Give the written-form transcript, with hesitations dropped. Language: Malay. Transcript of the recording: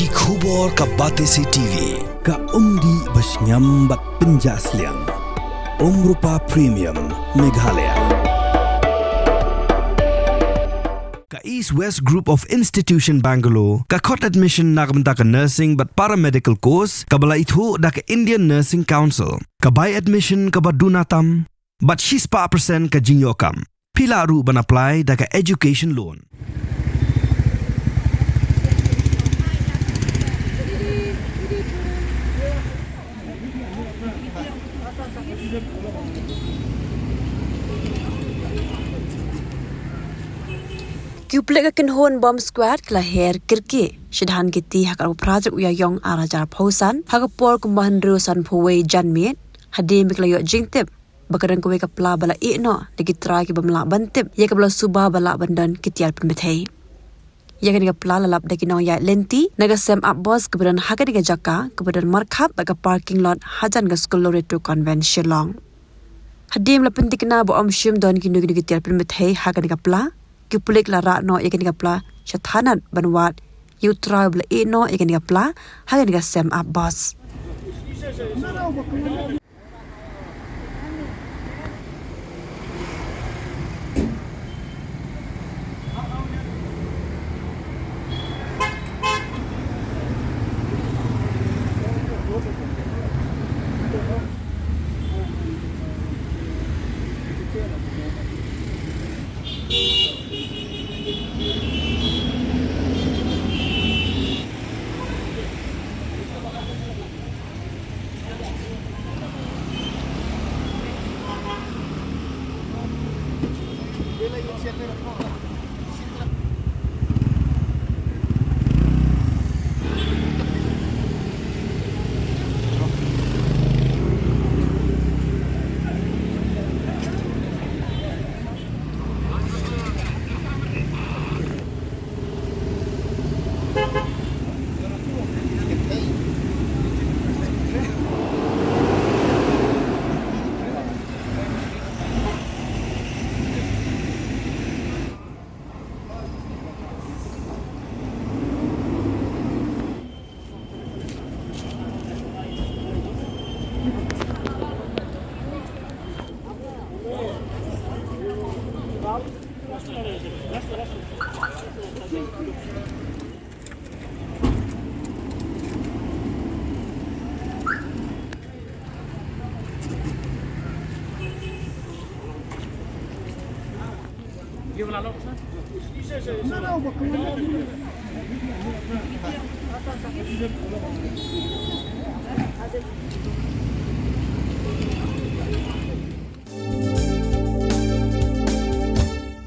Ki khubor ka Batesi TV. Ka umdi basnyam bat penjaslian. Rupa Premium Meghalaya. Ka East West Group of Institution Bangalore. Ka khot admission nagamta ka nursing but paramedical course. Ka bala ithu da ka Indian Nursing Council. Ka buy admission ka badunatam. But she's pa percent ka jinyokam. Pila ru ban apply da ka education loan. Kuplega Kynthei bomb squad kelahir kirki. Dhankheti hakar project uya yong arajar pausan. Hakapor kumbahan rusan puwe janmiet. Hadim miklayo jingtip. Bakaran kuwe kapla bala ikno. Lagi try ki bamla bantip. Ya kabla subah bala bandan kitial Pynban. Ya kan kapla lalap daki nong ya lenti. Naga sem up boss kemudian hakar diga jaka. Kemudian markap baga parking lot hajan ga school to convention long. Hadim la pentik na bo om shim don kinu kitial Pynban hakar diga kapla. Kupulik lara no ikan kapla syathanan banwat yutra bla no ikan kapla hagan ga sem up boss